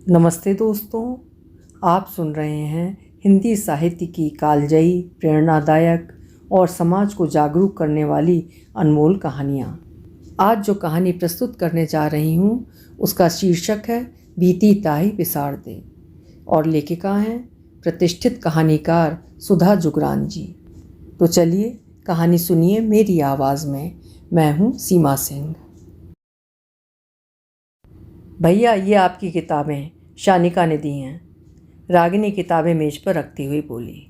नमस्ते दोस्तों, आप सुन रहे हैं हिंदी साहित्य की कालजयी, प्रेरणादायक और समाज को जागरूक करने वाली अनमोल कहानियाँ। आज जो कहानी प्रस्तुत करने जा रही हूँ उसका शीर्षक है बीती ताई बिसार दे और लेखिका हैं प्रतिष्ठित कहानीकार सुधा जुगरान जी। तो चलिए कहानी सुनिए मेरी आवाज़ में। मैं हूँ सीमा सिंह। भैया, ये आपकी किताबें शानिका ने दी हैं। रागिनी किताबें मेज पर रखती हुई बोली।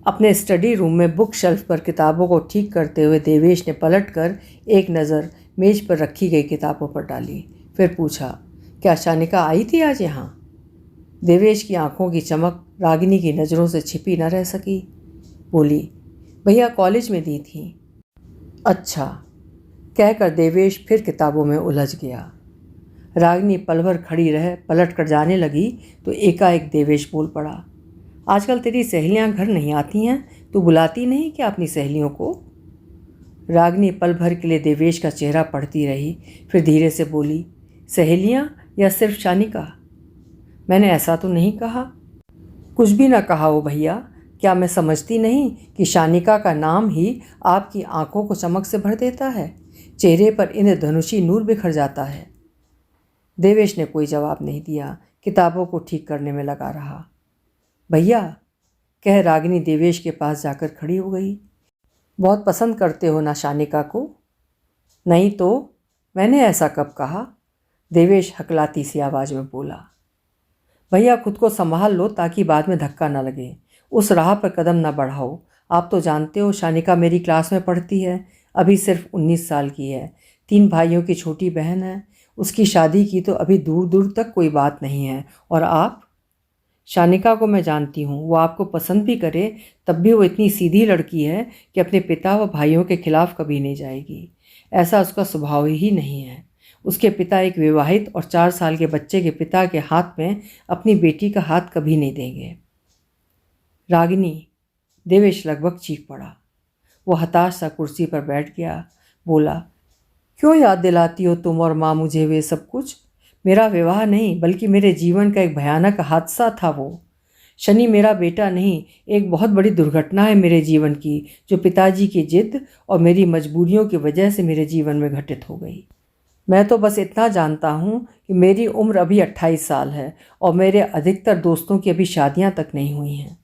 अपने स्टडी रूम में बुक शेल्फ पर किताबों को ठीक करते हुए देवेश ने पलटकर एक नज़र मेज पर रखी गई किताबों पर डाली। फिर पूछा, क्या शानिका आई थी आज यहाँ? देवेश की आंखों की चमक रागिनी की नज़रों से छिपी न रह सकी। बोली, भैया कॉलेज में दी थी। अच्छा, कहकर देवेश फिर किताबों में उलझ गया। रागिनी पल भर खड़ी रह पलट कर जाने लगी तो एकाएक देवेश बोल पड़ा, आजकल तेरी सहेलियां घर नहीं आती हैं, तू बुलाती नहीं क्या अपनी सहेलियों को? रागिनी पल भर के लिए देवेश का चेहरा पढ़ती रही, फिर धीरे से बोली, सहेलियां या सिर्फ शानिका? मैंने ऐसा तो नहीं कहा। कुछ भी ना कहा हो भैया, क्या मैं समझती नहीं कि शानिका का नाम ही आपकी आंखों को चमक से भर देता है, चेहरे पर इंद्रधनुषी नूर बिखर जाता है। देवेश ने कोई जवाब नहीं दिया, किताबों को ठीक करने में लगा रहा। भैया, कह रागिनी देवेश के पास जाकर खड़ी हो गई, बहुत पसंद करते हो ना शानिका को? नहीं तो मैंने ऐसा कब कहा? देवेश हकलाती सी आवाज़ में बोला। भैया खुद को संभाल लो ताकि बाद में धक्का न लगे, उस राह पर कदम न बढ़ाओ। आप तो जानते हो शानिका मेरी क्लास में पढ़ती है, अभी सिर्फ 19 साल की है, 3 भाइयों की छोटी बहन है। उसकी शादी की तो अभी दूर दूर तक कोई बात नहीं है। और आप? शानिका को मैं जानती हूँ, वो आपको पसंद भी करे तब भी वो इतनी सीधी लड़की है कि अपने पिता व भाइयों के खिलाफ कभी नहीं जाएगी। ऐसा उसका स्वभाव ही नहीं है। उसके पिता एक विवाहित और 4 साल के बच्चे के पिता के हाथ में अपनी बेटी का हाथ कभी नहीं देंगे। रागिनी, देवेश लगभग चीख पड़ा। वो हताश सा कुर्सी पर बैठ गया। बोला, क्यों याद दिलाती हो तुम और माँ मुझे वे सब कुछ? मेरा विवाह नहीं बल्कि मेरे जीवन का एक भयानक हादसा था वो। शनि मेरा बेटा नहीं, एक बहुत बड़ी दुर्घटना है मेरे जीवन की, जो पिताजी की जिद और मेरी मजबूरियों की वजह से मेरे जीवन में घटित हो गई। मैं तो बस इतना जानता हूँ कि मेरी उम्र अभी 28 साल है और मेरे अधिकतर दोस्तों की अभी शादियाँ तक नहीं हुई हैं।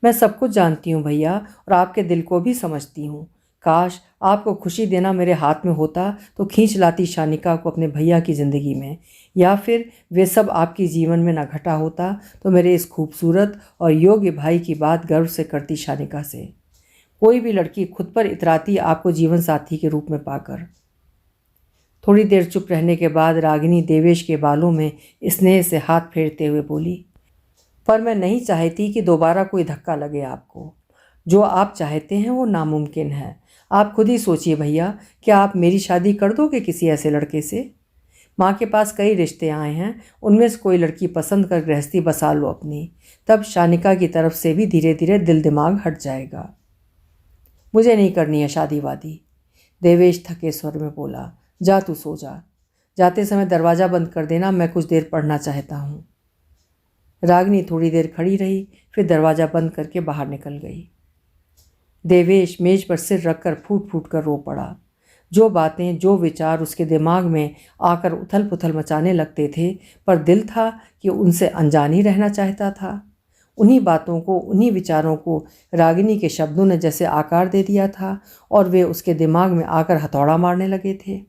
मैं सब कुछ जानती हूँ भैया, और आपके दिल को भी समझती हूँ। काश आपको खुशी देना मेरे हाथ में होता तो खींच लाती शानिका को अपने भैया की ज़िंदगी में, या फिर वे सब आपके जीवन में ना घटा होता तो मेरे इस खूबसूरत और योग्य भाई की बात गर्व से करती शानिका से। कोई भी लड़की खुद पर इतराती आपको जीवन साथी के रूप में पाकर। थोड़ी देर चुप रहने के बाद रागिनी देवेश के बालों में स्नेह से हाथ फेरते हुए बोली, पर मैं नहीं चाहती कि दोबारा कोई धक्का लगे आपको। जो आप चाहते हैं वो नामुमकिन है। आप खुद ही सोचिए भैया, क्या आप मेरी शादी कर दोगे किसी ऐसे लड़के से? माँ के पास कई रिश्ते आए हैं, उनमें से कोई लड़की पसंद कर गृहस्थी बसा लो अपनी, तब शानिका की तरफ से भी धीरे धीरे दिल दिमाग हट जाएगा। मुझे नहीं करनी है शादी वादी, देवेश थके स्वर में बोला। जा तू सो जा, जाते समय दरवाज़ा बंद कर देना, मैं कुछ देर पढ़ना चाहता हूँ। रागिनी थोड़ी देर खड़ी रही, फिर दरवाज़ा बंद करके बाहर निकल गई। देवेश मेज पर सिर रखकर फूट फूट कर रो पड़ा। जो बातें, जो विचार उसके दिमाग में आकर उथल पुथल मचाने लगते थे, पर दिल था कि उनसे अनजान ही रहना चाहता था। उन्हीं बातों को, उन्हीं विचारों को रागिनी के शब्दों ने जैसे आकार दे दिया था और वे उसके दिमाग में आकर हथौड़ा मारने लगे थे।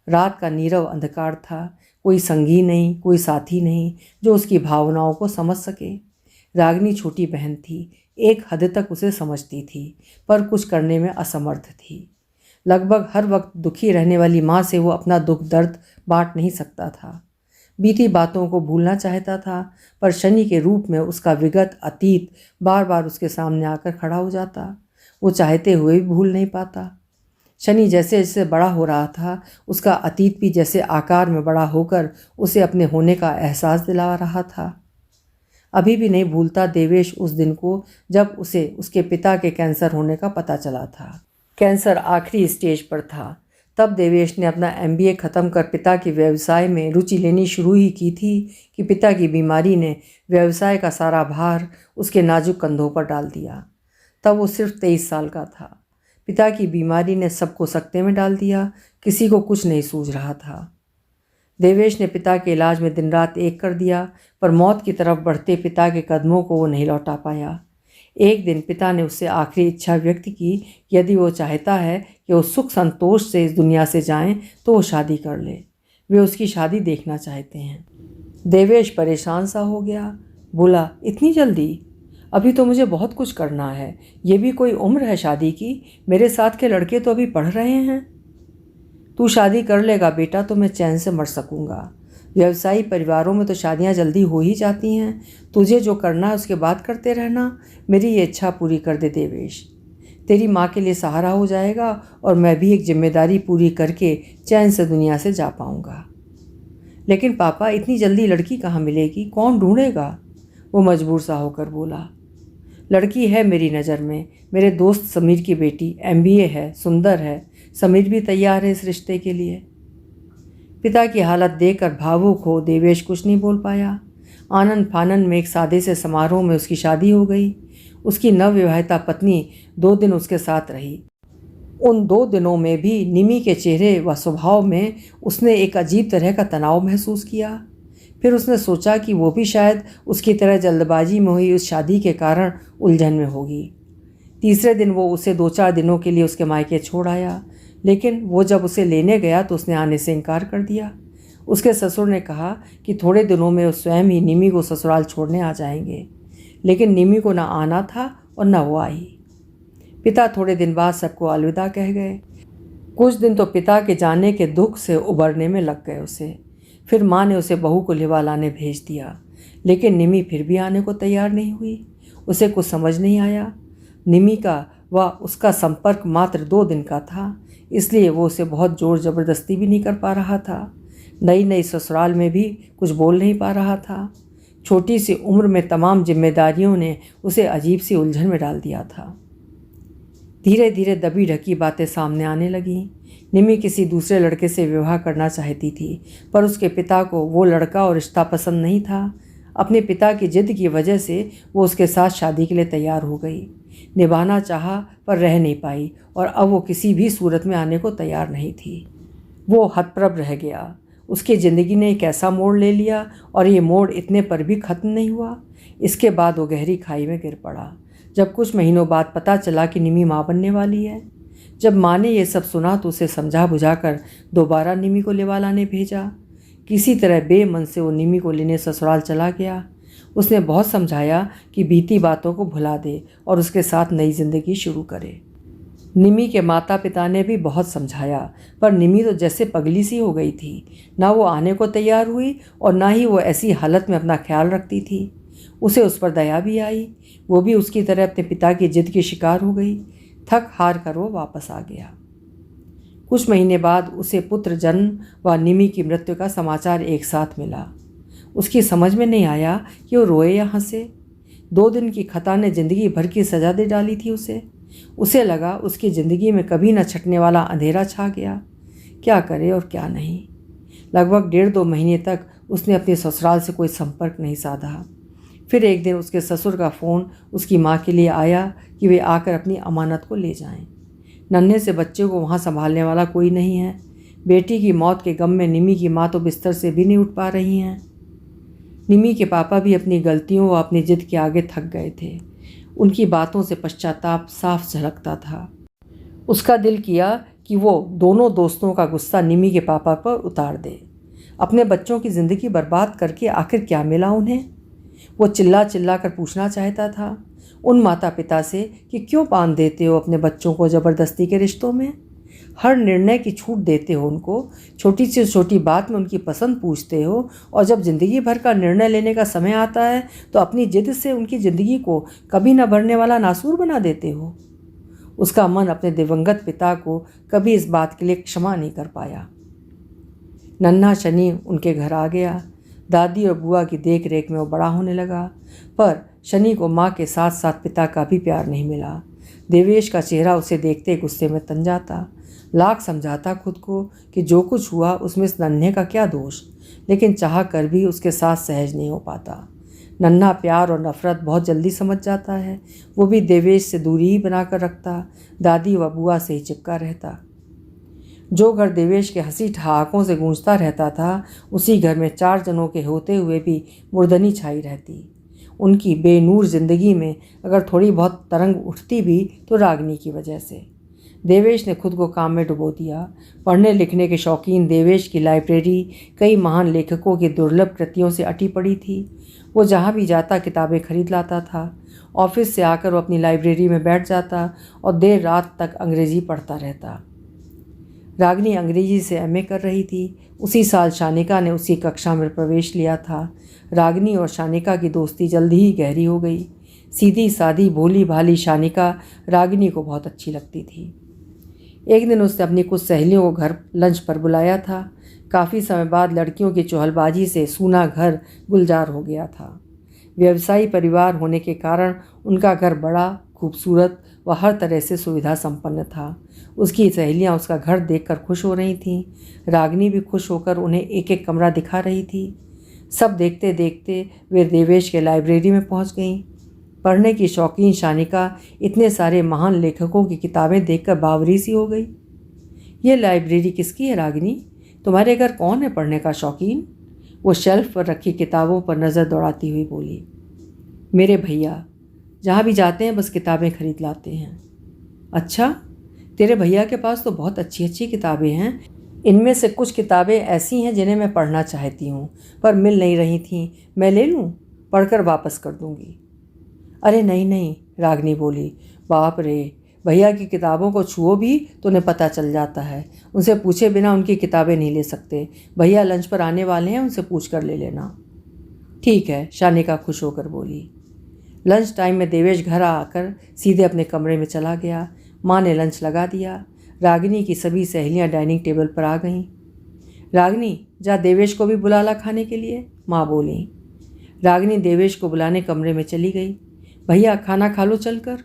रात का नीरव अंधकार था, कोई संगी नहीं, कोई साथी नहीं जो उसकी भावनाओं को समझ सके। रागिनी छोटी बहन थी, एक हद तक उसे समझती थी, पर कुछ करने में असमर्थ थी। लगभग हर वक्त दुखी रहने वाली माँ से वो अपना दुख दर्द बांट नहीं सकता था। बीती बातों को भूलना चाहता था, पर शनि के रूप में उसका विगत अतीत बार बार उसके सामने आकर खड़ा हो जाता। वो चाहते हुए भी भूल नहीं पाता। शनि जैसे जैसे बड़ा हो रहा था, उसका अतीत भी जैसे आकार में बड़ा होकर उसे अपने होने का एहसास दिला रहा था। अभी भी नहीं भूलता देवेश उस दिन को जब उसे उसके पिता के कैंसर होने का पता चला था। कैंसर आखिरी स्टेज पर था। तब देवेश ने अपना MBA ख़त्म कर पिता के व्यवसाय में रुचि लेनी शुरू ही की थी कि पिता की बीमारी ने व्यवसाय का सारा भार उसके नाजुक कंधों पर डाल दिया। तब वो सिर्फ 23 साल का था। पिता की बीमारी ने सबको सकते में डाल दिया, किसी को कुछ नहीं सूझ रहा था। देवेश ने पिता के इलाज में दिन रात एक कर दिया, पर मौत की तरफ बढ़ते पिता के कदमों को वो नहीं लौटा पाया। एक दिन पिता ने उससे आखिरी इच्छा व्यक्त की, यदि वो चाहता है कि वो सुख संतोष से इस दुनिया से जाएं तो वो शादी कर ले। वे उसकी शादी देखना चाहते हैं। देवेश परेशान सा हो गया, बोला, इतनी जल्दी? अभी तो मुझे बहुत कुछ करना है। ये भी कोई उम्र है शादी की? मेरे साथ के लड़के तो अभी पढ़ रहे हैं। तू शादी कर लेगा बेटा तो मैं चैन से मर सकूंगा। व्यवसायी परिवारों में तो शादियां जल्दी हो ही जाती हैं। तुझे जो करना है उसके बाद करते रहना। मेरी ये इच्छा पूरी कर दे देवेश। तेरी माँ के लिए सहारा हो जाएगा और मैं भी एक जिम्मेदारी पूरी करके चैन से दुनिया से जा पाऊंगा। लेकिन पापा, इतनी जल्दी लड़की कहाँ मिलेगी? कौन ढूंढेगा? वो मजबूर सा होकर बोला। लड़की है मेरी नज़र में। मेरे दोस्त समीर की बेटी MBA है, सुंदर है। समीर भी तैयार है इस रिश्ते के लिए। पिता की हालत देखकर भावुक हो देवेश कुछ नहीं बोल पाया। आनंद फानन में एक सादे से समारोह में उसकी शादी हो गई। उसकी नवविवाहिता पत्नी 2 दिन उसके साथ रही। उन 2 दिनों में भी निमी के चेहरे व स्वभाव में उसने एक अजीब तरह का तनाव महसूस किया। फिर उसने सोचा कि वो भी शायद उसकी तरह जल्दबाजी में हुई उस शादी के कारण उलझन में होगी। तीसरे दिन वो उसे 2-4 दिनों के लिए उसके मायके छोड़ आया, लेकिन वो जब उसे लेने गया तो उसने आने से इनकार कर दिया। उसके ससुर ने कहा कि थोड़े दिनों में वो स्वयं ही निमी को ससुराल छोड़ने आ जाएंगे, लेकिन निमी को ना आना था और न वो आई। पिता थोड़े दिन बाद सबको अलविदा कह गए। कुछ दिन तो पिता के जाने के दुख से उबरने में लग गए उसे। फिर माँ ने उसे बहू को लिवा लाने भेज दिया, लेकिन निमी फिर भी आने को तैयार नहीं हुई। उसे कुछ समझ नहीं आया। निमी का व उसका संपर्क मात्र 2 दिन का था, इसलिए वो उसे बहुत ज़ोर ज़बरदस्ती भी नहीं कर पा रहा था। नई नई ससुराल में भी कुछ बोल नहीं पा रहा था। छोटी सी उम्र में तमाम जिम्मेदारियों ने उसे अजीब सी उलझन में डाल दिया था। धीरे धीरे दबी ढकी बातें सामने आने लगीं। निमी किसी दूसरे लड़के से विवाह करना चाहती थी, पर उसके पिता को वो लड़का और रिश्ता पसंद नहीं था। अपने पिता की जिद की वजह से वो उसके साथ शादी के लिए तैयार हो गई। निभाना चाहा पर रह नहीं पाई और अब वो किसी भी सूरत में आने को तैयार नहीं थी। वो हतप्रभ रह गया। उसकी ज़िंदगी ने एक ऐसा मोड़ ले लिया और ये मोड़ इतने पर भी ख़त्म नहीं हुआ। इसके बाद वो गहरी खाई में गिर पड़ा। जब कुछ महीनों बाद पता चला कि निमी माँ बनने वाली है। जब माँ ने ये सब सुना तो उसे समझा बुझाकर दोबारा निमी को लिवा लाने भेजा। किसी तरह बेमन से वो निमी को लेने ससुराल चला गया। उसने बहुत समझाया कि बीती बातों को भुला दे और उसके साथ नई जिंदगी शुरू करे। निमी के माता पिता ने भी बहुत समझाया, पर निमी तो जैसे पगली सी हो गई थी। ना वो आने को तैयार हुई और ना ही वो ऐसी हालत में अपना ख्याल रखती थी। उसे उस पर दया भी आई। वो भी उसकी तरह अपने पिता की जिद की शिकार हो गई। थक हार कर वो वापस आ गया। कुछ महीने बाद उसे पुत्र जन्म व निमी की मृत्यु का समाचार एक साथ मिला। उसकी समझ में नहीं आया कि वो रोए या हंसे। 2 दिन की खता ने जिंदगी भर की सजा दे डाली थी उसे लगा उसकी ज़िंदगी में कभी न छटने वाला अंधेरा छा गया। क्या करे और क्या नहीं। लगभग 1.5-2 महीने तक उसने अपने ससुराल से कोई संपर्क नहीं साधा। फिर एक दिन उसके ससुर का फ़ोन उसकी माँ के लिए आया कि वे आकर अपनी अमानत को ले जाएं। नन्हे से बच्चे को वहाँ संभालने वाला कोई नहीं है। बेटी की मौत के गम में निमी की माँ तो बिस्तर से भी नहीं उठ पा रही हैं। निमी के पापा भी अपनी गलतियों व अपनी जिद के आगे थक गए थे। उनकी बातों से पश्चाताप साफ झलकता था। उसका दिल किया कि वो दोनों दोस्तों का गुस्सा निमी के पापा पर उतार दे। अपने बच्चों की ज़िंदगी बर्बाद करके आखिर क्या मिला उन्हें? वो चिल्ला चिल्ला कर पूछना चाहता था उन माता पिता से कि क्यों बांध देते हो अपने बच्चों को ज़बरदस्ती के रिश्तों में? हर निर्णय की छूट देते हो उनको, छोटी से छोटी बात में उनकी पसंद पूछते हो, और जब ज़िंदगी भर का निर्णय लेने का समय आता है तो अपनी जिद से उनकी ज़िंदगी को कभी न भरने वाला नासूर बना देते हो। उसका मन अपने दिवंगत पिता को कभी इस बात के लिए क्षमा नहीं कर पाया। नन्हा शनि उनके घर आ गया। दादी और बुआ की देख रेख में वो बड़ा होने लगा, पर शनि को माँ के साथ साथ पिता का भी प्यार नहीं मिला। देवेश का चेहरा उसे देखते गुस्से में तन जाता। लाख समझाता खुद को कि जो कुछ हुआ उसमें इस नन्हे का क्या दोष, लेकिन चाह कर भी उसके साथ सहज नहीं हो पाता। नन्हा प्यार और नफ़रत बहुत जल्दी समझ जाता है। वो भी देवेश से दूरी ही बनाकर रखता, दादी व बुआ से ही चिपका रहता। जो घर देवेश के हंसी ठहाकों से गूंजता रहता था, उसी घर में 4 जनों के होते हुए भी मुर्दनी छाई रहती। उनकी बेनूर जिंदगी में अगर थोड़ी बहुत तरंग उठती भी तो रागिनी की वजह से। देवेश ने खुद को काम में डुबो दिया। पढ़ने लिखने के शौकीन देवेश की लाइब्रेरी कई महान लेखकों की दुर्लभ कृतियों से अटी पड़ी थी। वो जहाँ भी जाता किताबें खरीद लाता था। ऑफिस से आकर वो अपनी लाइब्रेरी में बैठ जाता और देर रात तक अंग्रेजी पढ़ता रहता। रागिनी अंग्रेजी से एमए कर रही थी। उसी साल शानिका ने उसी कक्षा में प्रवेश लिया था। रागिनी और शानिका की दोस्ती जल्दी ही गहरी हो गई। सीधी सादी भोली भाली शानिका रागिनी को बहुत अच्छी लगती थी। एक दिन उसने अपनी कुछ सहेलियों को घर लंच पर बुलाया था। काफ़ी समय बाद लड़कियों की चुहलबाजी से सूना घर गुलजार हो गया था। व्यवसायी परिवार होने के कारण उनका घर बड़ा, खूबसूरत व हर तरह से सुविधा संपन्न था। उसकी सहेलियां उसका घर देखकर खुश हो रही थीं। रागिनी भी खुश होकर उन्हें एक एक कमरा दिखा रही थी। सब देखते देखते वे देवेश के लाइब्रेरी में पहुंच गईं। पढ़ने की शौकीन शानिका इतने सारे महान लेखकों की किताबें देखकर बावरी सी हो गई। ये लाइब्रेरी किसकी है रागिनी? तुम्हारे घर कौन है पढ़ने का शौकीन? वो शेल्फ पर रखी किताबों पर नज़र दौड़ाती हुई बोली। मेरे भैया जहाँ भी जाते हैं बस किताबें खरीद लाते हैं। अच्छा, तेरे भैया के पास तो बहुत अच्छी अच्छी किताबें हैं। इनमें से कुछ किताबें ऐसी हैं जिन्हें मैं पढ़ना चाहती हूँ पर मिल नहीं रही थीं। मैं ले लूँ? पढ़कर वापस कर दूँगी। अरे नहीं नहीं, रागिनी बोली। बाप रे, भैया की किताबों को छुओ भी तो उन्हें पता चल जाता है। उनसे पूछे बिना उनकी किताबें नहीं ले सकते। भैया लंच पर आने वाले हैं, उनसे पूछ कर ले लेना। ठीक है, शानिका खुश होकर बोली। लंच टाइम में देवेश घर आकर सीधे अपने कमरे में चला गया। माँ ने लंच लगा दिया। रागिनी की सभी सहेलियाँ डाइनिंग टेबल पर आ गईं। रागिनी, जा देवेश को भी बुला ला खाने के लिए, माँ बोली। रागिनी देवेश को बुलाने कमरे में चली गई। भैया खाना खा लो चलकर।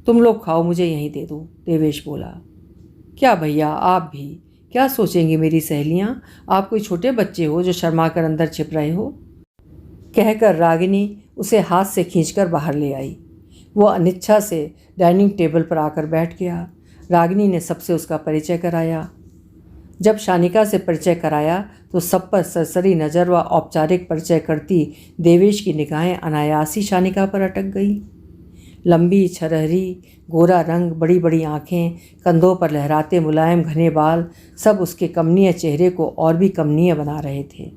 तुम लोग खाओ, मुझे यहीं दे दो, देवेश बोला। क्या भैया, आप भी? क्या सोचेंगी मेरी सहेलियाँ? आप कोई छोटे बच्चे हो जो शर्मा कर अंदर छिप रहे हो? कहकर रागिनी उसे हाथ से खींचकर बाहर ले आई। वो अनिच्छा से डाइनिंग टेबल पर आकर बैठ गया। रागिनी ने सबसे उसका परिचय कराया। जब शानिका से परिचय कराया तो सब पर सरसरी नज़र व औपचारिक परिचय करती देवेश की निगाहें अनायासी शानिका पर अटक गई। लंबी छरहरी, गोरा रंग, बड़ी बड़ी आँखें, कंधों पर लहराते मुलायम घने बाल, सब उसके कमनीय चेहरे को और भी कमनीय बना रहे थे।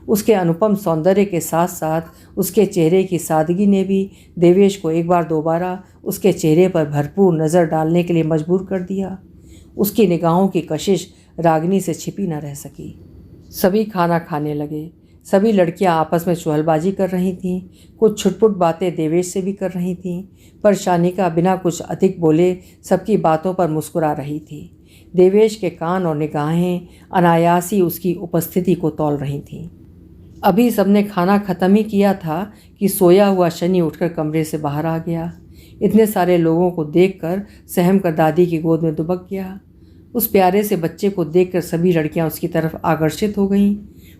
उसके अनुपम सौंदर्य के साथ साथ उसके चेहरे की सादगी ने भी देवेश को एक बार दोबारा उसके चेहरे पर भरपूर नज़र डालने के लिए मजबूर कर दिया। उसकी निगाहों की कशिश रागिनी से छिपी न रह सकी। सभी खाना खाने लगे। सभी लड़कियां आपस में चुहलबाजी कर रही थीं। कुछ छुटपुट बातें देवेश से भी कर रही थीं, पर शानिका बिना कुछ अधिक बोले सबकी बातों पर मुस्कुरा रही थी। देवेश के कान और निगाहें अनायासी उसकी उपस्थिति को तौल रही थीं। अभी सबने खाना ख़त्म ही किया था कि सोया हुआ शनि उठकर कमरे से बाहर आ गया। इतने सारे लोगों को देखकर सहम कर दादी की गोद में दुबक गया। उस प्यारे से बच्चे को देखकर सभी लड़कियां उसकी तरफ आकर्षित हो गईं।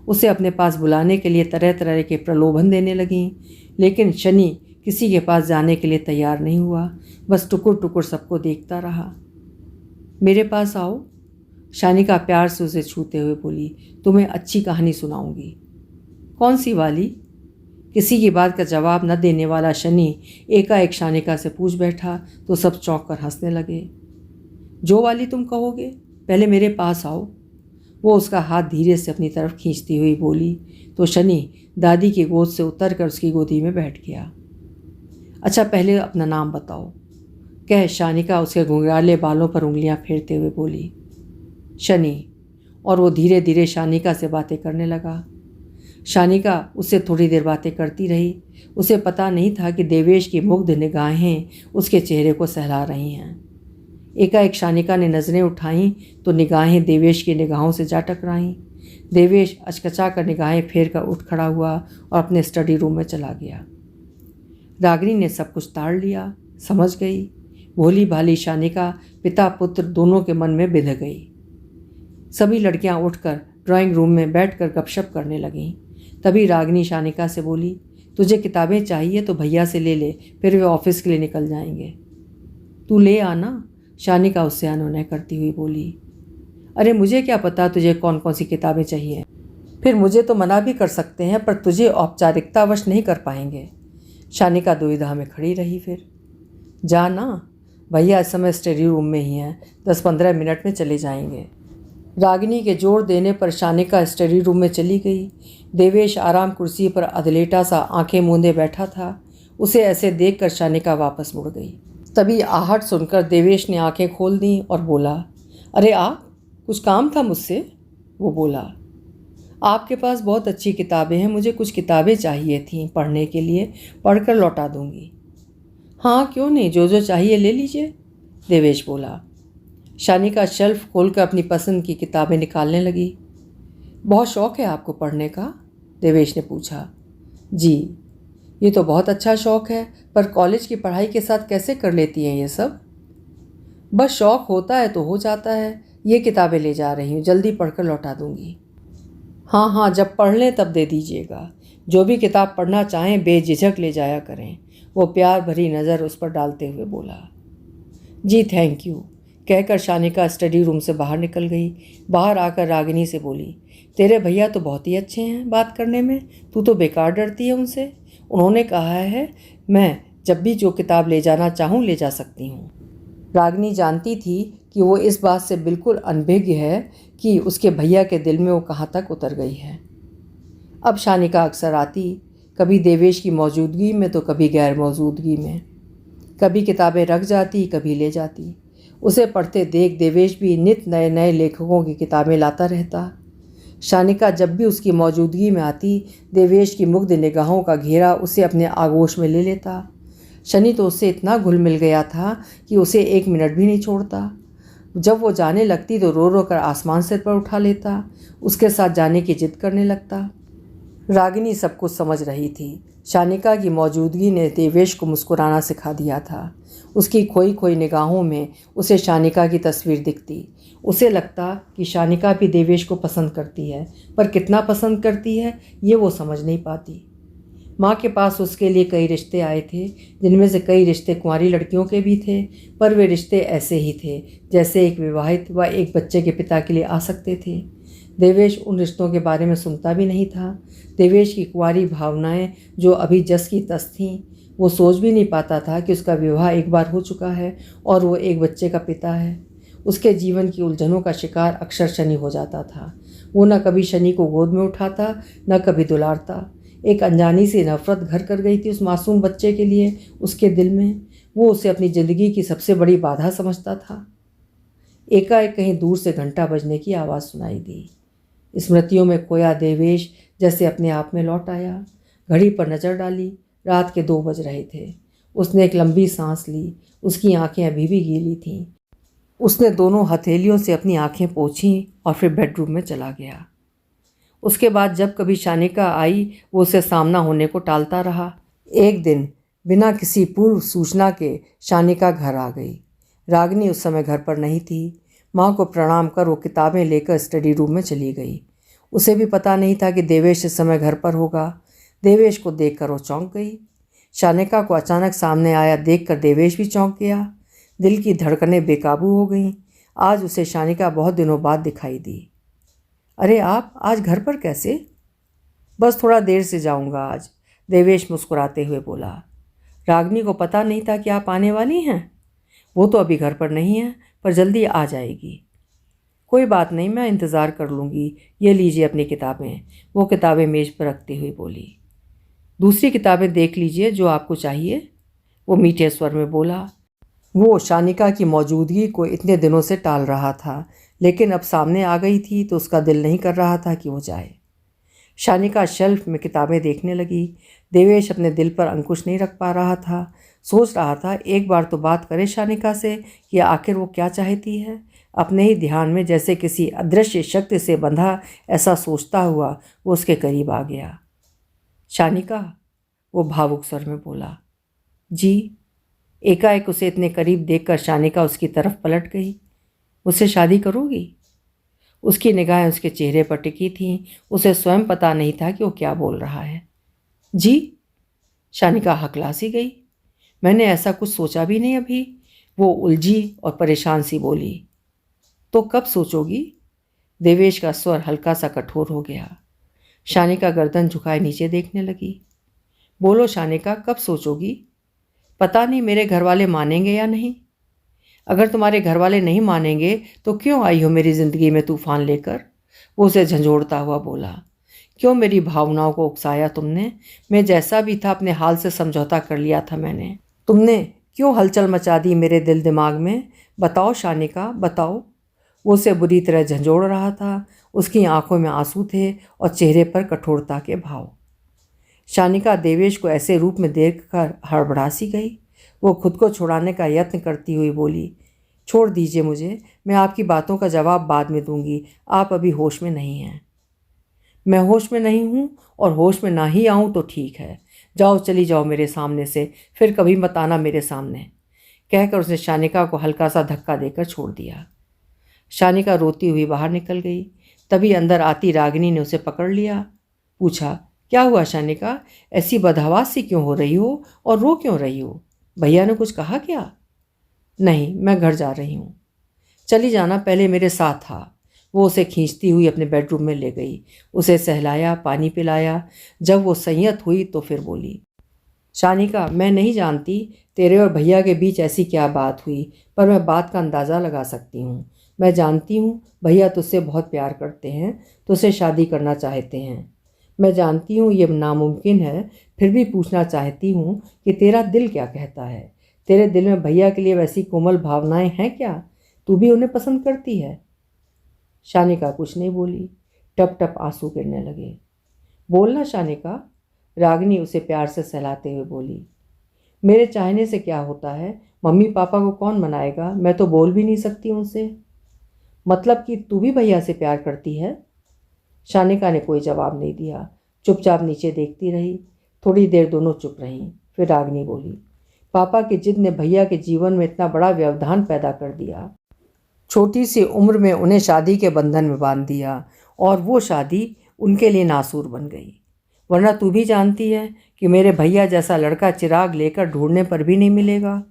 उसे अपने पास बुलाने के लिए तरह तरह के प्रलोभन देने लगीं, लेकिन शनि किसी के पास जाने के लिए तैयार नहीं हुआ। बस टुकुर टुकुर सबको देखता रहा। मेरे पास आओ, शानिका प्यार से उसे छूते हुए बोली। तुम्हें अच्छी कहानी सुनाऊंगी। कौन सी वाली? किसी की बात का जवाब न देने वाला शनि एकाएक शानिका से पूछ बैठा तो सब चौंक कर हंसने लगे। जो वाली तुम कहोगे, पहले मेरे पास आओ, वो उसका हाथ धीरे से अपनी तरफ खींचती हुई बोली तो शनि दादी की गोद से उतरकर उसकी गोदी में बैठ गया। अच्छा, पहले अपना नाम बताओ, कह शानिका उसके घुंघराले बालों पर उंगलियां फेरते हुए बोली। शनि। और वो धीरे धीरे शानिका से बातें करने लगा। शानिका उससे थोड़ी देर बातें करती रही। उसे पता नहीं था कि देवेश की मुग्ध निगाहें उसके चेहरे को सहला रही हैं। एकाएक शानिका ने नज़रें उठाईं तो निगाहें देवेश की निगाहों से जा टकराईं। देवेश अचकचा कर निगाहें फेर कर उठ खड़ा हुआ और अपने स्टडी रूम में चला गया। रागिनी ने सब कुछ ताड़ लिया, समझ गई। भोली भाली शानिका पिता पुत्र दोनों के मन में बिध गई। सभी लड़कियां उठकर ड्राइंग रूम में बैठकर गपशप करने लगीं। तभी रागिनी शानिका से बोली, तुझे किताबें चाहिए तो भैया से ले ले, फिर वे ऑफिस के लिए निकल जाएंगे। तू ले आना, शानिका उससे अनुनय करती हुई बोली। अरे मुझे क्या पता तुझे कौन कौन सी किताबें चाहिए, फिर मुझे तो मना भी कर सकते हैं पर तुझे औपचारिकतावश नहीं कर पाएंगे। शानिका दुविधा में खड़ी रही। फिर जा ना, भैया इस समय स्टडी रूम में ही हैं, 10-15 मिनट में चले जाएंगे। रागिनी के जोर देने पर शानिका स्टडी रूम में चली गई। देवेश आराम कुर्सी पर अधलेटा सा आंखें मूंदे बैठा था। उसे ऐसे देखकर शानिका वापस मुड़ गई। तभी आहट सुनकर देवेश ने आंखें खोल दी और बोला, अरे आप, कुछ काम था मुझसे? वो बोला, आपके पास बहुत अच्छी किताबें हैं, मुझे कुछ किताबें चाहिए थीं पढ़ने के लिए, पढ़कर लौटा दूंगी। हाँ क्यों नहीं, जो जो चाहिए ले लीजिए, देवेश बोला। शानिका शेल्फ खोलकर अपनी पसंद की किताबें निकालने लगी। बहुत शौक़ है आपको पढ़ने का? देवेश ने पूछा। जी, ये तो बहुत अच्छा शौक़ है, पर कॉलेज की पढ़ाई के साथ कैसे कर लेती हैं ये सब? बस शौक़ होता है तो हो जाता है। ये किताबें ले जा रही हूँ, जल्दी पढ़कर लौटा दूंगी। हाँ हाँ, जब पढ़ लें तब दे दीजिएगा। जो भी किताब पढ़ना चाहें बेझिझक ले जाया करें, वो प्यार भरी नज़र उस पर डालते हुए बोला। जी थैंक यू, कहकर शानिका स्टडी रूम से बाहर निकल गई। बाहर आकर रागिनी से बोली, तेरे भैया तो बहुत ही अच्छे हैं बात करने में, तू तो बेकार डरती है उनसे। उन्होंने कहा है मैं जब भी जो किताब ले जाना चाहूँ ले जा सकती हूँ। रागिनी जानती थी कि वो इस बात से बिल्कुल अनभिज्ञ है कि उसके भैया के दिल में वो कहाँ तक उतर गई है। अब शानिका अक्सर आती, कभी देवेश की मौजूदगी में तो कभी गैर मौजूदगी में। कभी किताबें रख जाती, कभी ले जाती। उसे पढ़ते देख देवेश भी नित नए नए लेखकों की किताबें लाता रहता। शानिका जब भी उसकी मौजूदगी में आती, देवेश की मुग्ध निगाहों का घेरा उसे अपने आगोश में ले लेता। शनि तो उससे इतना घुल मिल गया था कि उसे 1 मिनट भी नहीं छोड़ता। जब वो जाने लगती तो रो रो कर आसमान सिर पर उठा लेता, उसके साथ जाने की जिद करने लगता। रागिनी सब कुछ समझ रही थी। शानिका की मौजूदगी ने देवेश को मुस्कुराना सिखा दिया था। उसकी खोई खोई निगाहों में उसे शानिका की तस्वीर दिखती। उसे लगता कि शानिका भी देवेश को पसंद करती है, पर कितना पसंद करती है ये वो समझ नहीं पाती। माँ के पास उसके लिए कई रिश्ते आए थे, जिनमें से कई रिश्ते कुंवारी लड़कियों के भी थे, पर वे रिश्ते ऐसे ही थे जैसे एक विवाहित व एक बच्चे के पिता के लिए आ सकते थे। देवेश उन रिश्तों के बारे में सुनता भी नहीं था। देवेश की कुंवारी भावनाएं जो अभी जस की तस थीं, वो सोच भी नहीं पाता था कि उसका विवाह एक बार हो चुका है और वो एक बच्चे का पिता है। उसके जीवन की उलझनों का शिकार अक्सर शनि हो जाता था। वो न कभी शनि को गोद में उठाता, न कभी दुलारता। एक अनजानी सी नफरत घर कर गई थी उस मासूम बच्चे के लिए उसके दिल में। वो उसे अपनी ज़िंदगी की सबसे बड़ी बाधा समझता था। एकाएक कहीं दूर से घंटा बजने की आवाज़ सुनाई दी। स्मृतियों में खोया देवेश जैसे अपने आप में लौट आया। घड़ी पर नज़र डाली, रात के 2 बज रहे थे। उसने एक लंबी सांस ली। उसकी आंखें अभी भी गीली थीं। उसने दोनों हथेलियों से अपनी आंखें पोंछीं और फिर बेडरूम में चला गया। उसके बाद जब कभी शानिका आई, वो उसे सामना होने को टालता रहा। एक दिन बिना किसी पूर्व सूचना के शानिका घर आ गई। रागिनी उस समय घर पर नहीं थी। माँ को प्रणाम कर वो किताबें लेकर स्टडी रूम में चली गई। उसे भी पता नहीं था कि देवेश इस समय घर पर होगा। देवेश को देखकर वो चौंक गई। शानिका को अचानक सामने आया देखकर देवेश भी चौंक गया। दिल की धड़कनें बेकाबू हो गईं। आज उसे शानिका बहुत दिनों बाद दिखाई दी। अरे आप आज घर पर कैसे? बस थोड़ा देर से जाऊंगा आज, देवेश मुस्कुराते हुए बोला। रागिनी को पता नहीं था कि आप आने वाली हैं। वो तो अभी घर पर नहीं है, पर जल्दी आ जाएगी। कोई बात नहीं, मैं इंतज़ार कर लूँगी। ये लीजिए अपनी किताबें। वो किताबें मेज़ पर रखते हुए बोली। दूसरी किताबें देख लीजिए जो आपको चाहिए, वो मीठे स्वर में बोला। वो शानिका की मौजूदगी को इतने दिनों से टाल रहा था, लेकिन अब सामने आ गई थी तो उसका दिल नहीं कर रहा था कि वो जाए। शानिका शेल्फ में किताबें देखने लगी। देवेश अपने दिल पर अंकुश नहीं रख पा रहा था। सोच रहा था एक बार तो बात करे शानिका से कि आखिर वो क्या चाहती है। अपने ही ध्यान में जैसे किसी अदृश्य शक्ति से बंधा ऐसा सोचता हुआ वो उसके करीब आ गया। शानिका, वो भावुक स्वर में बोला। जी। एकाएक उसे इतने करीब देखकर शानिका उसकी तरफ पलट गई। मुझसे शादी करोगी? उसकी निगाहें उसके चेहरे पर टिकी थीं। उसे स्वयं पता नहीं था कि वो क्या बोल रहा है। जी? शानिका हकला सी गई। मैंने ऐसा कुछ सोचा भी नहीं अभी। वो उलझी और परेशान सी बोली। तो कब सोचोगी? देवेश का स्वर हल्का सा कठोर हो गया। शानिका गर्दन झुकाए नीचे देखने लगी। बोलो शानिका, कब सोचोगी? पता नहीं मेरे घर वाले मानेंगे या नहीं। अगर तुम्हारे घर वाले नहीं मानेंगे तो क्यों आई हो मेरी ज़िंदगी में तूफान लेकर? वो उसे झंझोड़ता हुआ बोला। क्यों मेरी भावनाओं को उकसाया तुमने? मैं जैसा भी था अपने हाल से समझौता कर लिया था मैंने। तुमने क्यों हलचल मचा दी मेरे दिल दिमाग में? बताओ शानिका, बताओ। वो उसे बुरी तरह झंझोड़ रहा था। उसकी आंखों में आंसू थे और चेहरे पर कठोरता के भाव। शानिका देवेश को ऐसे रूप में देखकर हड़बड़ा सी गई। वो खुद को छुड़ाने का यत्न करती हुई बोली, छोड़ दीजिए मुझे, मैं आपकी बातों का जवाब बाद में दूंगी। आप अभी होश में नहीं हैं। मैं होश में नहीं हूँ और होश में ना ही आऊँ तो ठीक है। जाओ, चली जाओ मेरे सामने से, फिर कभी मत आना मेरे सामने, कहकर उसने शानिका को हल्का सा धक्का देकर छोड़ दिया। शानिका रोती हुई बाहर निकल गई। तभी अंदर आती रागिनी ने उसे पकड़ लिया। पूछा, क्या हुआ शानिका? ऐसी बदहवास सी क्यों हो रही हो और रो क्यों रही हो? भैया ने कुछ कहा क्या? नहीं, मैं घर जा रही हूँ। चली जाना, पहले मेरे साथ था। वो उसे खींचती हुई अपने बेडरूम में ले गई। उसे सहलाया, पानी पिलाया। जब वो संयत हुई तो फिर बोली, शानिका, मैं नहीं जानती तेरे और भैया के बीच ऐसी क्या बात हुई, पर मैं बात का अंदाज़ा लगा सकती हूँ। मैं जानती हूँ भैया तुझसे बहुत प्यार करते हैं, तुझसे शादी करना चाहते हैं। मैं जानती हूँ ये नामुमकिन है, फिर भी पूछना चाहती हूँ कि तेरा दिल क्या कहता है? तेरे दिल में भैया के लिए वैसी कोमल भावनाएं हैं क्या? तू भी उन्हें पसंद करती है? शानिका कुछ नहीं बोली। टप टप आंसू गिरने लगे। बोलना शानिका, रागिनी उसे प्यार से सहलाते हुए बोली। मेरे चाहने से क्या होता है? मम्मी पापा को कौन मनाएगा? मैं तो बोल भी नहीं सकती उनसे। मतलब कि तू भी भैया से प्यार करती है? शानिका ने कोई जवाब नहीं दिया, चुपचाप नीचे देखती रही। थोड़ी देर दोनों चुप रहीं। फिर रागिनी बोली, पापा की जिद ने भैया के जीवन में इतना बड़ा व्यवधान पैदा कर दिया। छोटी सी उम्र में उन्हें शादी के बंधन में बांध दिया और वो शादी उनके लिए नासूर बन गई। वरना तू भी जानती है कि मेरे भैया जैसा लड़का चिराग लेकर ढूंढने पर भी नहीं मिलेगा।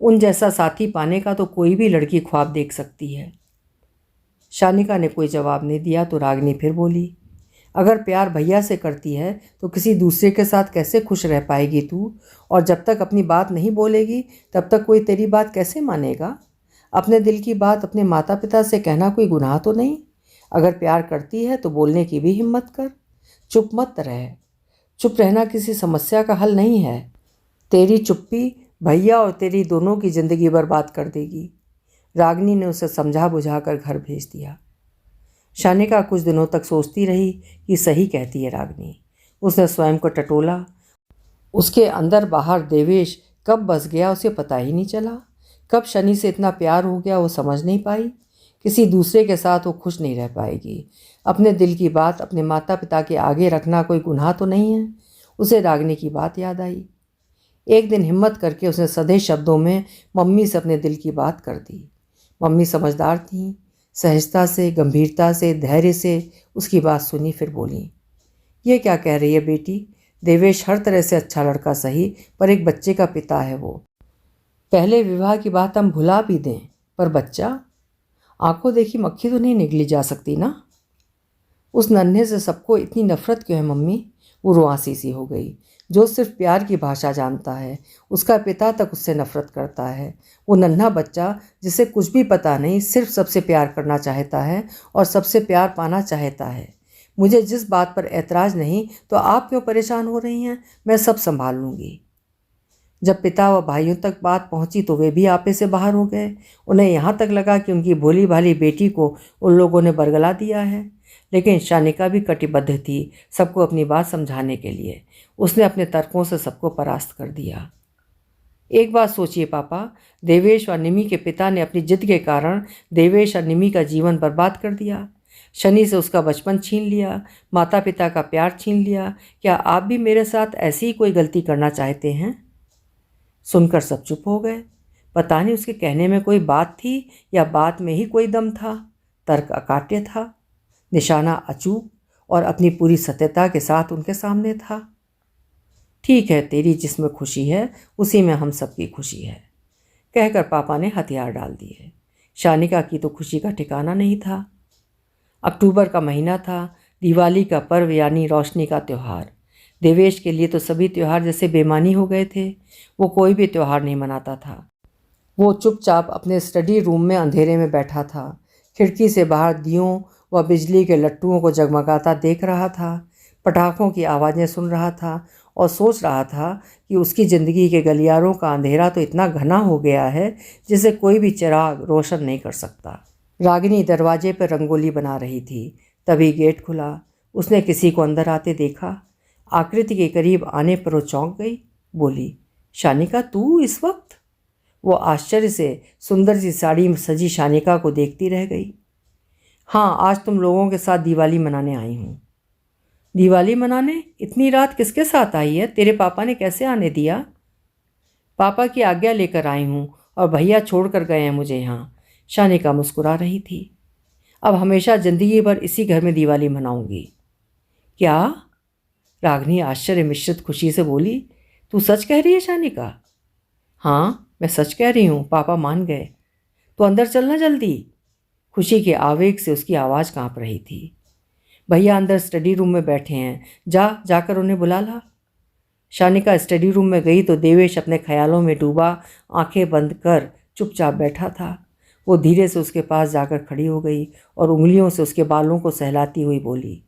उन जैसा साथी पाने का तो कोई भी लड़की ख्वाब देख सकती है। शानिका ने कोई जवाब नहीं दिया तो रागिनी फिर बोली, अगर प्यार भैया से करती है तो किसी दूसरे के साथ कैसे खुश रह पाएगी तू? और जब तक अपनी बात नहीं बोलेगी तब तक कोई तेरी बात कैसे मानेगा? अपने दिल की बात अपने माता पिता से कहना कोई गुनाह तो नहीं? अगर प्यार करती है तो बोलने की भी हिम्मत कर। चुप मत रह। चुप रहना किसी समस्या का हल नहीं है। तेरी चुप्पी भैया और तेरी दोनों की ज़िंदगी बर्बाद कर देगी। रागिनी ने उसे समझा बुझा कर घर भेज दिया। शानिका कुछ दिनों तक सोचती रही कि सही कहती है रागिनी। उसने स्वयं को टटोला। उसके अंदर बाहर देवेश कब बस गया उसे पता ही नहीं चला। कब शनि से इतना प्यार हो गया वो समझ नहीं पाई। किसी दूसरे के साथ वो खुश नहीं रह पाएगी। अपने दिल की बात अपने माता पिता के आगे रखना कोई गुनाह तो नहीं है। उसे रागिनी की बात याद आई। एक दिन हिम्मत करके उसने सधे शब्दों में मम्मी से अपने दिल की बात कर दी। मम्मी समझदार थीं। सहजता से, गंभीरता से, धैर्य से उसकी बात सुनी। फिर बोली, ये क्या कह रही है बेटी? देवेश हर तरह से अच्छा लड़का सही, पर एक बच्चे का पिता है वो। पहले विवाह की बात हम भुला भी दें, पर बच्चा? आंखों देखी मक्खी तो नहीं निगली जा सकती ना। उस नन्हे से सबको इतनी नफरत क्यों है मम्मी? वो रुआंसी सी हो गई। जो सिर्फ प्यार की भाषा जानता है, उसका पिता तक उससे नफरत करता है। वो नन्हा बच्चा जिसे कुछ भी पता नहीं, सिर्फ सबसे प्यार करना चाहता है और सबसे प्यार पाना चाहता है। मुझे जिस बात पर ऐतराज़ नहीं, तो आप क्यों परेशान हो रही हैं? मैं सब संभाल लूँगी। जब पिता व भाइयों तक बात पहुंची तो वे भी आपे से बाहर हो गए। उन्हें यहाँ तक लगा कि उनकी भोली भाली बेटी को उन लोगों ने बरगला दिया है। लेकिन शानिका भी कटिबद्ध थी सबको अपनी बात समझाने के लिए। उसने अपने तर्कों से सबको परास्त कर दिया। एक बात सोचिए पापा, देवेश और निमी के पिता ने अपनी जिद के कारण देवेश और निमी का जीवन बर्बाद कर दिया। शनि से उसका बचपन छीन लिया, माता पिता का प्यार छीन लिया। क्या आप भी मेरे साथ ऐसी ही कोई गलती करना चाहते हैं? सुनकर सब चुप हो गए। पता नहीं उसके कहने में कोई बात थी या बात में ही कोई दम था। तर्क अकाट्य था, निशाना अचूक और अपनी पूरी सत्यता के साथ उनके सामने था। ठीक है, तेरी जिसमें खुशी है उसी में हम सबकी खुशी है, कहकर पापा ने हथियार डाल दिए। शानिका की तो खुशी का ठिकाना नहीं था। अक्टूबर का महीना था, दिवाली का पर्व यानी रोशनी का त्यौहार। देवेश के लिए तो सभी त्यौहार जैसे बेमानी हो गए थे। वो कोई भी त्यौहार नहीं मनाता था। वो चुपचाप अपने स्टडी रूम में अंधेरे में बैठा था। खिड़की से बाहर दियों व बिजली के लट्टुओं को जगमगाता देख रहा था, पटाखों की आवाज़ें सुन रहा था और सोच रहा था कि उसकी ज़िंदगी के गलियारों का अंधेरा तो इतना घना हो गया है जिसे कोई भी चिराग रोशन नहीं कर सकता। रागिनी दरवाजे पर रंगोली बना रही थी। तभी गेट खुला। उसने किसी को अंदर आते देखा। आकृति के करीब आने पर वो चौंक गई। बोली, शानिका तू इस वक्त? वो आश्चर्य से सुंदर सी साड़ी में सजी शानिका को देखती रह गई। हाँ, आज तुम लोगों के साथ दिवाली मनाने आई हूँ। दिवाली मनाने? इतनी रात किसके साथ आई है? तेरे पापा ने कैसे आने दिया? पापा की आज्ञा लेकर आई हूँ और भैया छोड़ कर गए हैं मुझे यहाँ। शानिका मुस्कुरा रही थी। अब हमेशा ज़िंदगी भर इसी घर में दिवाली मनाऊंगी। क्या? रागिनी आश्चर्य मिश्रित खुशी से बोली। तू सच कह रही है शानिका? हाँ, मैं सच कह रही हूँ, पापा मान गए। तो अंदर चलना जल्दी। खुशी के आवेग से उसकी आवाज़ कांप रही थी। भैया अंदर स्टडी रूम में बैठे हैं, जाकर उन्हें बुला ला। शानिका स्टडी रूम में गई तो देवेश अपने ख्यालों में डूबा आंखें बंद कर चुपचाप बैठा था। वो धीरे से उसके पास जाकर खड़ी हो गई और उंगलियों से उसके बालों को सहलाती हुई बोली,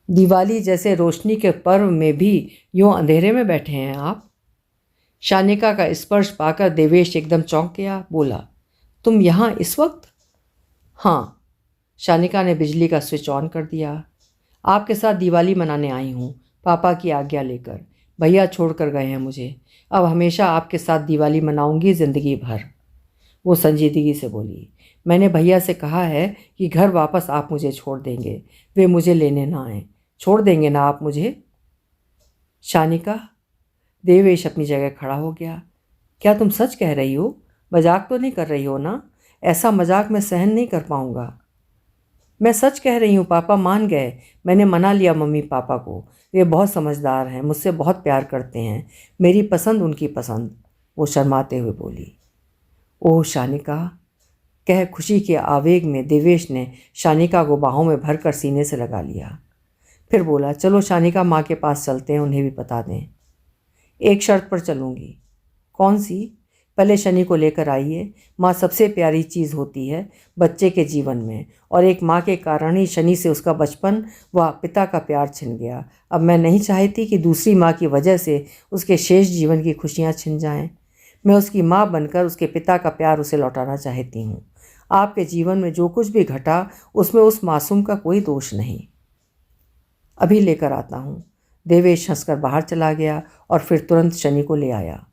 दिवाली जैसे रोशनी के पर्व में भी यूं अंधेरे में बैठे हैं आप? शानिका का स्पर्श पाकर देवेश एकदम चौंक गया। बोला, तुम यहाँ इस वक्त? हाँ। शानिका ने बिजली का स्विच ऑन कर दिया। आपके साथ दिवाली मनाने आई हूँ, पापा की आज्ञा लेकर। भैया छोड़ कर गए हैं मुझे। अब हमेशा आपके साथ दिवाली मनाऊंगी ज़िंदगी भर। वो संजीदगी से बोली, मैंने भैया से कहा है कि घर वापस आप मुझे छोड़ देंगे, वे मुझे लेने ना आए। छोड़ देंगे ना आप मुझे? शानिका। देवेश अपनी जगह खड़ा हो गया। क्या तुम सच कह रही हो? मजाक तो नहीं कर रही हो ना? ऐसा मजाक मैं सहन नहीं कर पाऊँगा। मैं सच कह रही हूँ, पापा मान गए। मैंने मना लिया मम्मी पापा को। वे बहुत समझदार हैं, मुझसे बहुत प्यार करते हैं। मेरी पसंद उनकी पसंद। वो शर्माते हुए बोली। ओह शानिका, कह खुशी के आवेग में देवेश ने शानिका को बाहों में भरकर सीने से लगा लिया। फिर बोला, चलो शानिका, माँ के पास चलते हैं, उन्हें भी बता दें। एक शर्त पर चलूँगी। कौन सी? पहले शनि को लेकर आइए। माँ सबसे प्यारी चीज़ होती है बच्चे के जीवन में, और एक माँ के कारण ही शनि से उसका बचपन व पिता का प्यार छिन गया। अब मैं नहीं चाहती कि दूसरी माँ की वजह से उसके शेष जीवन की खुशियाँ छिन जाएं। मैं उसकी माँ बनकर उसके पिता का प्यार उसे लौटाना चाहती हूँ। आपके जीवन में जो कुछ भी घटा उसमें उस मासूम का कोई दोष नहीं। अभी लेकर आता हूँ। देवेश हंसकर बाहर चला गया और फिर तुरंत शनि को ले आया।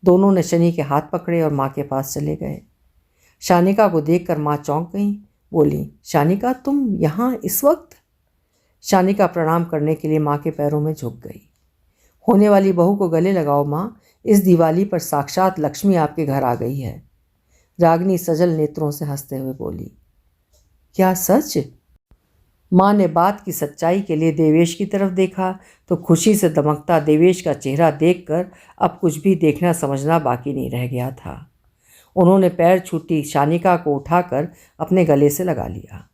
दोनों ने शनि के हाथ पकड़े और माँ के पास चले गए। शानिका को देखकर माँ चौंक गई। बोली, शानिका तुम यहाँ इस वक्त? शानिका प्रणाम करने के लिए माँ के पैरों में झुक गई। होने वाली बहू को गले लगाओ माँ, इस दिवाली पर साक्षात लक्ष्मी आपके घर आ गई है। रागिनी सजल नेत्रों से हंसते हुए बोली। क्या सच? माँ ने बात की सच्चाई के लिए देवेश की तरफ देखा तो खुशी से दमकता देवेश का चेहरा देखकर अब कुछ भी देखना समझना बाकी नहीं रह गया था। उन्होंने पैर छूटी शानिका को उठाकर अपने गले से लगा लिया।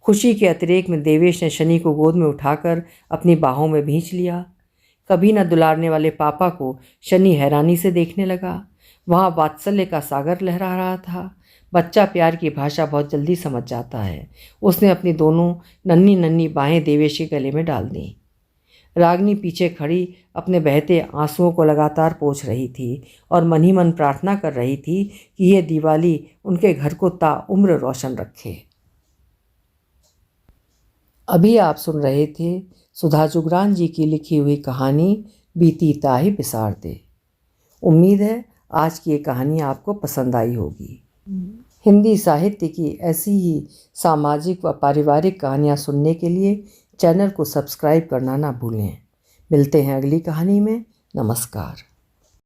खुशी के अतिरेक में देवेश ने शनि को गोद में उठाकर अपनी बाहों में भींच लिया। कभी न दुलारने वाले पापा को शनि हैरानी से देखने लगा। वहाँ वात्सल्य का सागर लहरा रहा था। बच्चा प्यार की भाषा बहुत जल्दी समझ जाता है। उसने अपनी दोनों नन्ही नन्ही बाहें देवेश के गले में डाल दी। रागिनी पीछे खड़ी अपने बहते आंसुओं को लगातार पोंछ रही थी और मन ही मन प्रार्थना कर रही थी कि यह दिवाली उनके घर को ताउम्र रोशन रखे। अभी आप सुन रहे थे सुधा जुगरान जी की लिखी हुई कहानी बीती ताही बिसार दे। उम्मीद है आज की ये कहानी आपको पसंद आई होगी। हिंदी साहित्य की ऐसी ही सामाजिक व पारिवारिक कहानियाँ सुनने के लिए चैनल को सब्सक्राइब करना ना भूलें। मिलते हैं अगली कहानी में। नमस्कार।